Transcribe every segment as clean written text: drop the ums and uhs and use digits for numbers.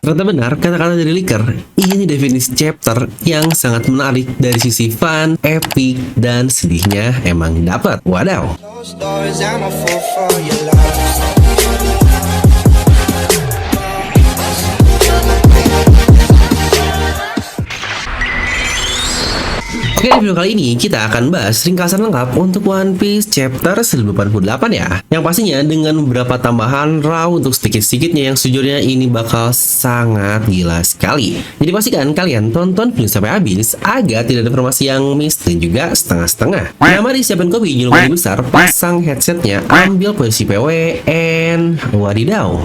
Ternyata benar kata-kata dari Licker. Ini definisi chapter yang sangat menarik dari sisi fun, epic, dan sedihnya emang dapat. Wadaw. Oke, di video kali ini kita akan bahas ringkasan lengkap untuk One Piece chapter 1088 ya. Yang pastinya dengan beberapa tambahan raw untuk sedikit-sedikitnya yang sejujurnya ini bakal sangat gila sekali. Jadi pastikan kalian tonton video sampai habis agar tidak ada informasi yang miss dan juga setengah-setengah. Nah, mari siapin kopi, jangan lupa besar, pasang headsetnya, ambil posisi PW, and wadidaw.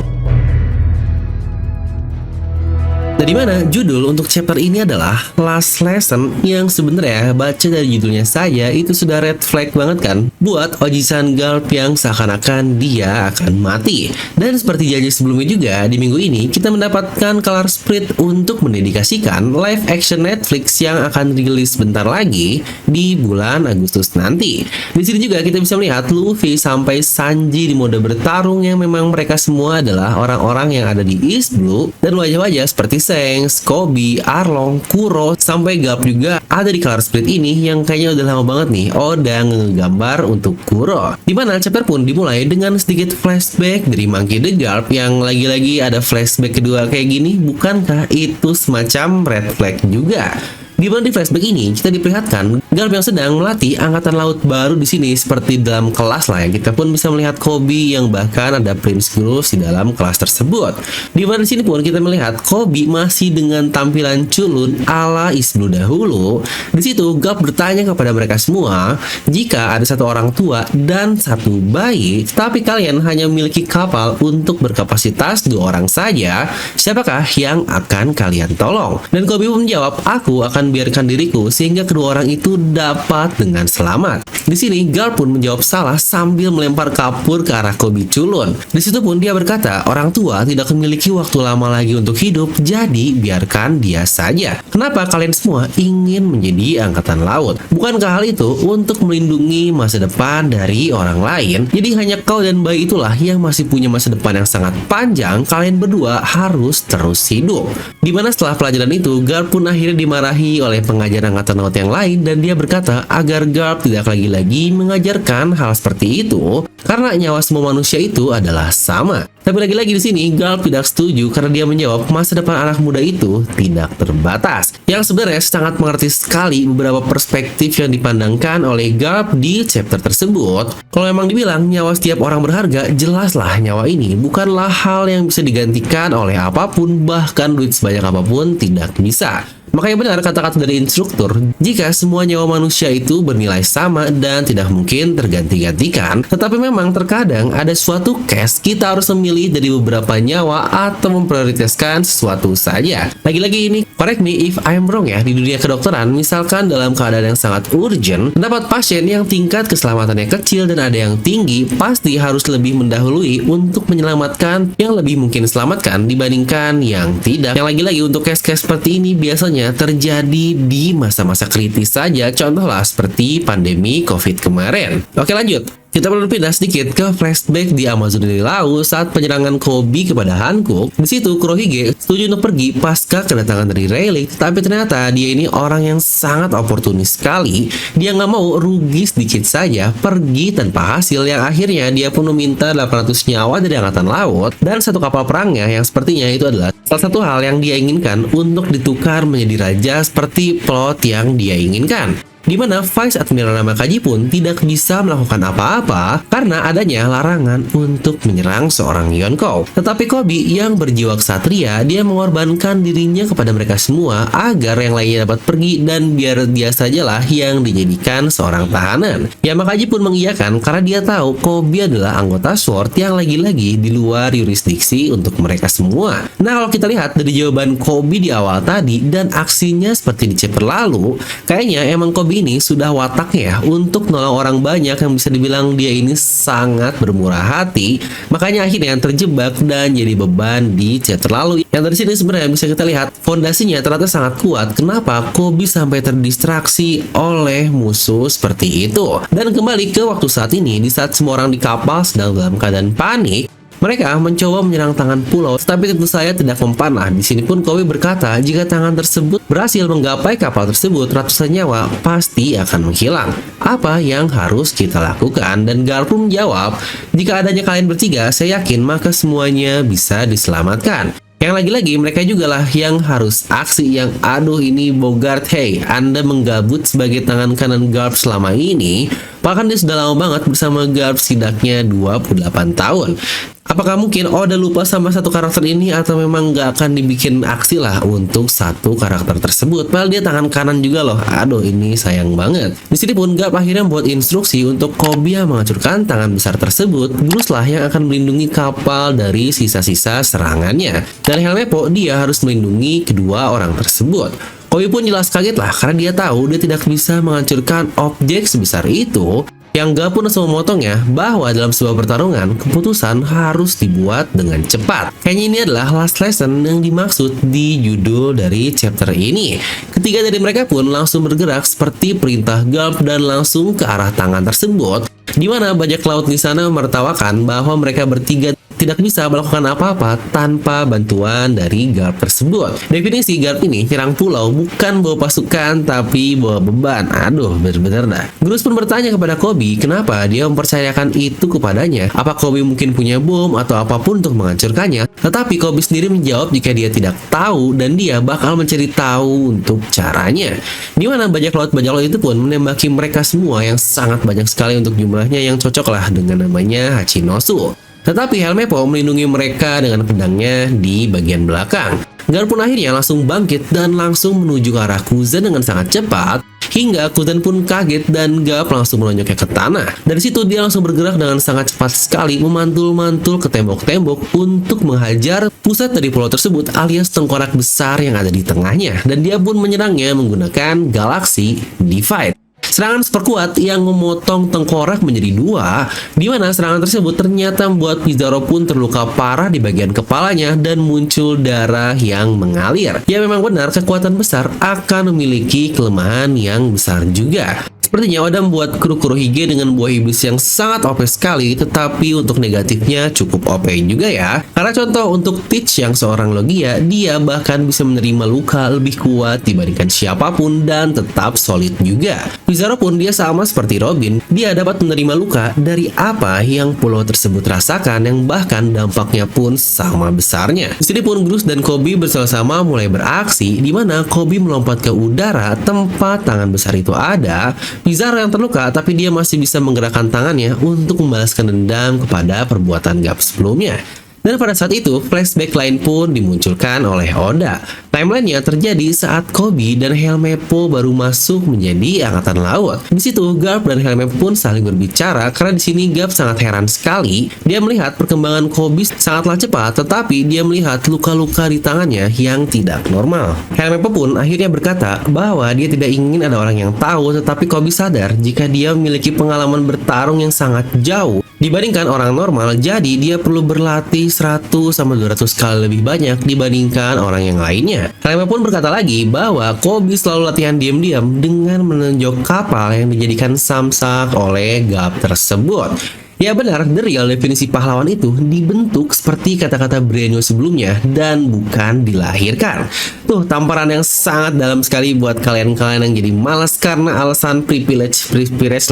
Nah, dimana judul untuk chapter ini adalah Last Lesson, yang sebenarnya baca dari judulnya saja itu sudah red flag banget kan buat Oji-san Garp yang seakan-akan dia akan mati. Dan seperti janji sebelumnya juga, di minggu ini kita mendapatkan Color Sprite untuk mendedikasikan live action Netflix yang akan rilis bentar lagi di bulan Agustus nanti. Di sini juga kita bisa melihat Luffy sampai Sanji di mode bertarung yang memang mereka semua adalah orang-orang yang ada di East Blue, dan wajah-wajah seperti Shanks, Koby, Arlong, Kuro, sampai Garp juga ada di Color Sprite ini yang kayaknya udah lama banget nih Oda ngegambar untuk Kuro. Dimana chapter pun dimulai dengan sedikit flashback dari Monkey D. Garp yang lagi-lagi ada flashback kedua kayak gini. Bukankah itu semacam red flag juga? Di mana di flashback ini kita diperlihatkan Garp yang sedang melatih angkatan laut baru di sini seperti dalam kelas lah ya. Kita pun bisa melihat Koby yang bahkan ada Prince Groose di dalam kelas tersebut. Di mana di sini pun kita melihat Koby masih dengan tampilan culun ala East Blue dahulu. Di situ Garp bertanya kepada mereka semua, jika ada satu orang tua dan satu bayi, tapi kalian hanya memiliki kapal untuk berkapasitas 2 orang saja, siapakah yang akan kalian tolong? Dan Koby pun menjawab, aku akan biarkan diriku sehingga kedua orang itu dapat dengan selamat. Di sini Garp pun menjawab salah sambil melempar kapur ke arah Koby culun. Di situ pun dia berkata, orang tua tidak memiliki waktu lama lagi untuk hidup, jadi biarkan dia saja. Kenapa kalian semua ingin menjadi angkatan laut? Bukankah hal itu untuk melindungi masa depan dari orang lain? Jadi hanya kau dan bayi itulah yang masih punya masa depan yang sangat panjang. Kalian berdua harus terus hidup. Dimana setelah pelajaran itu Garp pun akhirnya dimarahi oleh pengajar angkatan laut yang lain, dan dia berkata agar Garp tidak lagi-lagi mengajarkan hal seperti itu karena nyawa semua manusia itu adalah sama. Tapi lagi-lagi di sini Garp tidak setuju karena dia menjawab masa depan anak muda itu tidak terbatas. Yang sebenarnya sangat mengerti sekali beberapa perspektif yang dipandangkan oleh Garp di chapter tersebut. Kalau memang dibilang nyawa setiap orang berharga, jelaslah nyawa ini bukanlah hal yang bisa digantikan oleh apapun, bahkan duit sebanyak apapun tidak bisa. Makanya benar kata-kata dari instruktur, jika semua nyawa manusia itu bernilai sama dan tidak mungkin terganti-gantikan, tetapi memang terkadang ada suatu case kita harus memilih dari beberapa nyawa atau memprioritaskan sesuatu saja. Lagi-lagi ini, correct me if I'm wrong ya, di dunia kedokteran, misalkan dalam keadaan yang sangat urgent, terdapat pasien yang tingkat keselamatannya kecil dan ada yang tinggi, pasti harus lebih mendahului untuk menyelamatkan yang lebih mungkin diselamatkan dibandingkan yang tidak. Yang lagi-lagi untuk case-case seperti ini biasanya terjadi di masa-masa kritis saja, contohlah seperti pandemi COVID kemarin. Oke, lanjut. Kita perlu pindah sedikit ke flashback di Amazon di laut saat penyerangan Koby kepada Hancock. Di situ Kurohige setuju untuk pergi pasca kedatangan dari Rayleigh, tapi ternyata dia ini orang yang sangat oportunis sekali. Dia nggak mau rugi sedikit saja pergi tanpa hasil, yang akhirnya dia pun meminta 800 nyawa dari angkatan laut dan satu kapal perangnya yang sepertinya itu adalah salah satu hal yang dia inginkan untuk ditukar menjadi raja seperti plot yang dia inginkan. Di mana Vice Admiral Namakaji pun tidak bisa melakukan apa-apa karena adanya larangan untuk menyerang seorang Yonkou. Tetapi Koby yang berjiwa ksatria, dia mengorbankan dirinya kepada mereka semua agar yang lainnya dapat pergi dan biar dia sajalah yang dijadikan seorang tahanan. Yamakaji pun mengiyakan karena dia tahu Koby adalah anggota SWORD yang lagi-lagi di luar yurisdiksi untuk mereka semua. Nah, kalau kita lihat dari jawaban Koby di awal tadi dan aksinya seperti di chapter lalu, kayaknya emang Koby ini sudah wataknya ya untuk nolong orang banyak, yang bisa dibilang dia ini sangat bermurah hati. Makanya akhirnya terjebak dan jadi beban di chapter lalu. Yang dari sini sebenarnya bisa kita lihat fondasinya ternyata sangat kuat. Kenapa Koby sampai terdistraksi oleh musuh seperti itu? Dan kembali ke waktu saat ini, di saat semua orang di kapal sedang dalam keadaan panik, Mereka mencoba menyerang tangan pulau, tetapi tentu saja tidak mempan lah. Di sini pun Kobe berkata, jika tangan tersebut berhasil menggapai kapal tersebut, ratusan nyawa pasti akan menghilang. Apa yang harus kita lakukan? Dan Garp pun menjawab, jika adanya kalian bertiga, saya yakin maka semuanya bisa diselamatkan. Yang lagi-lagi mereka juga lah yang harus aksi yang aduh ini Bogart, hey Anda menggabut sebagai tangan kanan Garp selama ini. Bahkan dia sudah lama banget bersama Garp, setidaknya 28 tahun. Apakah mungkin Oda lupa sama satu karakter ini atau memang nggak akan dibikin aksi lah untuk satu karakter tersebut? Padahal dia tangan kanan juga loh. Aduh, ini sayang banget. Di sini pun Garp akhirnya buat instruksi untuk Kobe yang menghancurkan tangan besar tersebut. Bruce lah yang akan melindungi kapal dari sisa-sisa serangannya. Dan Helmeppo dia harus melindungi kedua orang tersebut. Kobe pun jelas kaget lah karena dia tahu dia tidak bisa menghancurkan objek sebesar itu. Yang Garp pun langsung memotongnya bahwa dalam sebuah pertarungan, keputusan harus dibuat dengan cepat. Kayaknya ini adalah last lesson yang dimaksud di judul dari chapter ini. Ketiga dari mereka pun langsung bergerak seperti perintah Garp dan langsung ke arah tangan tersebut, di mana bajak laut di sana menertawakan bahwa mereka bertiga tidak bisa melakukan apa-apa tanpa bantuan dari Garp tersebut. Definisi Garp ini nyerang pulau bukan bawa pasukan tapi bawa beban. Aduh, bener-bener dah. Bruce pun bertanya kepada Kobe kenapa dia mempercayakan itu kepadanya. Apa Kobe mungkin punya bom atau apapun untuk menghancurkannya? Tetapi Kobe sendiri menjawab jika dia tidak tahu dan dia bakal mencari tahu untuk caranya. Di mana bajak laut itu pun menembaki mereka semua yang sangat banyak sekali untuk jumlahnya yang cocok lah dengan namanya Hachinosu. Tetapi Helmeppo melindungi mereka dengan pedangnya di bagian belakang. Garp pun akhirnya langsung bangkit dan langsung menuju ke arah Kuzen dengan sangat cepat, hingga Kuzen pun kaget dan Garp langsung melonjoknya ke tanah. Dari situ dia langsung bergerak dengan sangat cepat sekali, memantul-mantul ke tembok-tembok untuk menghajar pusat dari pulau tersebut alias tengkorak besar yang ada di tengahnya. Dan dia pun menyerangnya menggunakan Galaxy Divide. Serangan super kuat yang memotong tengkorak menjadi dua, di mana serangan tersebut ternyata membuat Pizarro pun terluka parah di bagian kepalanya dan muncul darah yang mengalir. Ya memang benar, kekuatan besar akan memiliki kelemahan yang besar juga. Sepertinya Oda membuat Kurohige dengan buah iblis yang sangat OP sekali, tetapi untuk negatifnya cukup OP juga ya. Karena contoh untuk Teach yang seorang Logia, dia bahkan bisa menerima luka lebih kuat dibandingkan siapapun dan tetap solid juga. Pizarro pun dia sama seperti Robin, dia dapat menerima luka dari apa yang pulau tersebut rasakan yang bahkan dampaknya pun sama besarnya. Di sini pun Bruce dan Kobe bersama-sama mulai beraksi, di mana Kobe melompat ke udara tempat tangan besar itu ada. Pizarro yang terluka, tapi dia masih bisa menggerakkan tangannya untuk membalaskan dendam kepada perbuatan Garp sebelumnya. Dan pada saat itu, flashback lain pun dimunculkan oleh Oda. Timeline-nya terjadi saat Kobe dan Helmeppo baru masuk menjadi angkatan laut. Di situ Garp dan Helmeppo pun saling berbicara karena di sini Garp sangat heran sekali. Dia melihat perkembangan Kobe sangatlah cepat, tetapi dia melihat luka-luka di tangannya yang tidak normal. Helmeppo pun akhirnya berkata bahwa dia tidak ingin ada orang yang tahu, tetapi Kobe sadar jika dia memiliki pengalaman bertarung yang sangat jauh dibandingkan orang normal, jadi dia perlu berlatih 100-200 kali lebih banyak dibandingkan orang yang lainnya. Helmeppo pun berkata lagi bahwa Kobe selalu latihan diam-diam dengan menonjok kapal yang dijadikan samsak oleh Garp tersebut. Ya benar, the real definisi pahlawan itu dibentuk seperti kata-kata Brenyo sebelumnya dan bukan dilahirkan. Tuh, tamparan yang sangat dalam sekali buat kalian-kalian yang jadi malas karena alasan privilege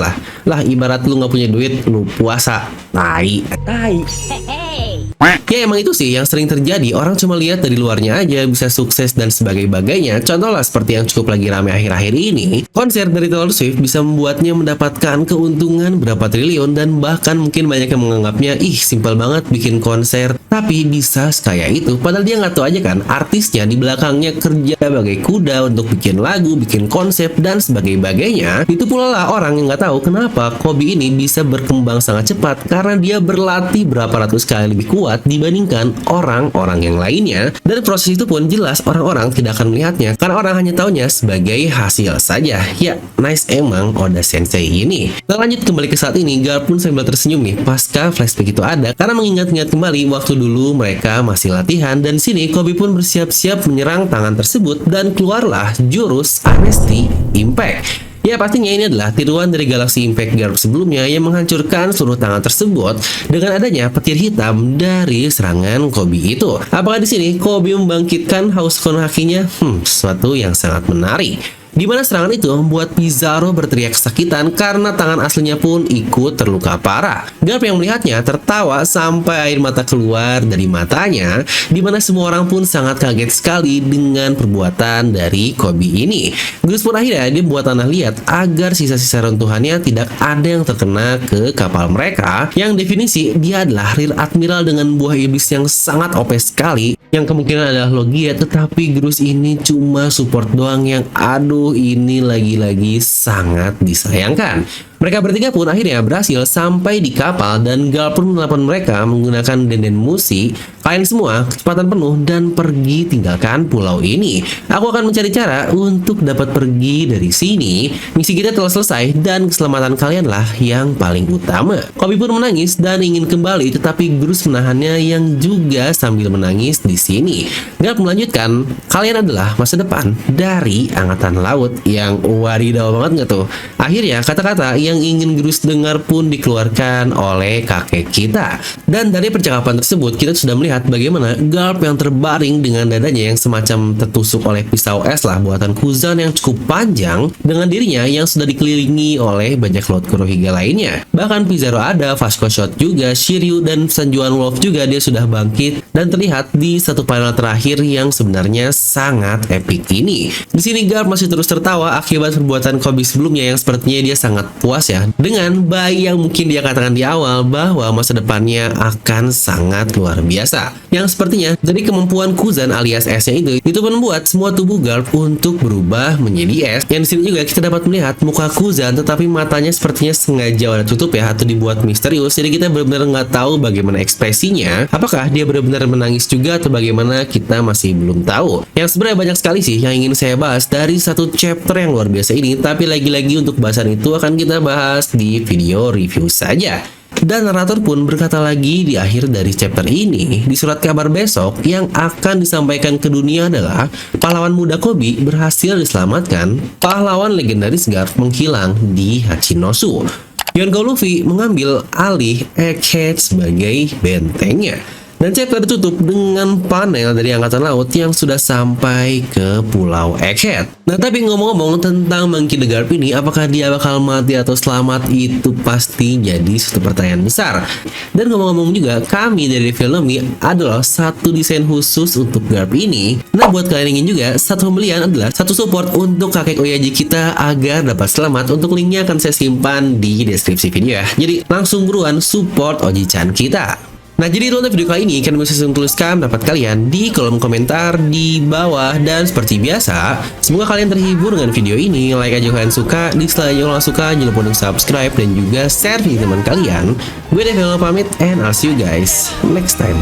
lah. Lah, ibarat lu nggak punya duit, lu puasa. Tai. Ya emang itu sih yang sering terjadi, orang cuma lihat dari luarnya aja bisa sukses dan sebagainya. Contohlah seperti yang cukup lagi rame akhir-akhir ini, konser dari Taylor Swift bisa membuatnya mendapatkan keuntungan berapa triliun dan bahkan mungkin banyak yang menganggapnya ih simpel banget bikin konser, tapi bisa sekaya itu. Padahal dia nggak tahu aja kan, artisnya di belakangnya kerja sebagai kuda untuk bikin lagu, bikin konsep dan sebagainya. Itu pula lah orang yang nggak tahu kenapa Kobe ini bisa berkembang sangat cepat karena dia berlatih berapa ratus kali lebih kuat dibandingkan orang-orang yang lainnya. Dan proses itu pun jelas orang-orang tidak akan melihatnya karena orang hanya taunya sebagai hasil saja. Ya, nice emang Oda Sensei ini. Nah, lanjut kembali ke saat ini, Garp pun sambil tersenyum nih pasca flashback itu ada karena mengingat-ingat kembali waktu dulu mereka masih latihan. Dan sini Kobe pun bersiap-siap menyerang tangan tersebut dan keluarlah jurus Amnesty Impact. Ya pastinya ini adalah tiruan dari Galaxy Impact Garp sebelumnya yang menghancurkan seluruh tangan tersebut dengan adanya petir hitam dari serangan Kobe itu. Apakah di sini Kobe membangkitkan haus Konohakinya? Sesuatu yang sangat menarik. Di mana serangan itu membuat Pizarro berteriak kesakitan karena tangan aslinya pun ikut terluka parah. Garp yang melihatnya tertawa sampai air mata keluar dari matanya, di mana semua orang pun sangat kaget sekali dengan perbuatan dari Kobe ini. Garp pun akhirnya dia membuat tanah liat agar sisa-sisa runtuhannya tidak ada yang terkena ke kapal mereka, yang definisi dia adalah Rear Admiral dengan buah iblis yang sangat OP sekali, yang kemungkinan adalah Logia, tetapi Grus ini cuma support doang yang ini lagi-lagi sangat disayangkan. Mereka bertiga pun akhirnya berhasil sampai di kapal dan Garp pun menelepon mereka menggunakan denden musi. Kalian semua kecepatan penuh dan pergi tinggalkan pulau ini. Aku akan mencari cara untuk dapat pergi dari sini. Misi kita telah selesai dan keselamatan kalianlah yang paling utama. Kobe pun menangis dan ingin kembali, tetapi Grus menahannya yang juga sambil menangis di sini. Garp melanjutkan, kalian adalah masa depan dari angkatan laut, yang wadidaw banget nggak tuh? Akhirnya kata-kata yang ingin Grus dengar pun dikeluarkan oleh kakek kita. Dan dari percakapan tersebut kita sudah melihat bagaimana Garp yang terbaring dengan dadanya yang semacam tertusuk oleh pisau es lah buatan Kuzan yang cukup panjang, dengan dirinya yang sudah dikelilingi oleh banyak Lord Kurohiga lainnya. Bahkan Pizarro ada, Vasco Shot juga, Shiryu dan Sanjuan Wolf juga dia sudah bangkit dan terlihat di satu panel terakhir yang sebenarnya sangat epic ini. Di sini Garp masih terus tertawa akibat perbuatan Kobe sebelumnya yang sepertinya dia sangat puas ya dengan bayi yang mungkin dia katakan di awal bahwa masa depannya akan sangat luar biasa, yang sepertinya dari kemampuan Kuzan alias esnya itu membuat semua tubuh Garp untuk berubah menjadi es. Yang di sini juga kita dapat melihat muka Kuzan tetapi matanya sepertinya sengaja ada tutup ya atau dibuat misterius, jadi kita benar-benar nggak tahu bagaimana ekspresinya, apakah dia benar-benar menangis juga atau bagaimana kita masih belum tahu. Yang sebenarnya banyak sekali sih yang ingin saya bahas dari satu chapter yang luar biasa ini, tapi lagi-lagi untuk bahasan itu akan kita bahas di video review saja. Dan narator pun berkata lagi di akhir dari chapter ini, di surat kabar besok yang akan disampaikan ke dunia adalah pahlawan muda Kobe berhasil diselamatkan, pahlawan legendaris Garp menghilang di Hachinosu. Yonko Luffy mengambil alih Egghead sebagai bentengnya. Dan chapter ditutup dengan panel dari Angkatan Laut yang sudah sampai ke Pulau Egghead. Nah, tapi ngomong-ngomong tentang Monkey D. Garp ini, apakah dia bakal mati atau selamat, itu pasti jadi suatu pertanyaan besar. Dan ngomong-ngomong juga, kami dari Filmi adalah satu desain khusus untuk Garp ini. Nah, buat kalian ingin juga, satu pembelian adalah satu support untuk kakek Oyaji kita agar dapat selamat. Untuk linknya akan saya simpan di deskripsi video ya. Jadi langsung buruan support Oji-chan kita. Nah, jadi itu untuk video kali ini. Kalian bisa tuliskan pendapat kalian di kolom komentar di bawah. Dan seperti biasa, semoga kalian terhibur dengan video ini. Like aja kalian suka, dislike aja kalau suka, jangan lupa untuk subscribe dan juga share di teman kalian. Gue Devil pamit and I'll see you guys next time.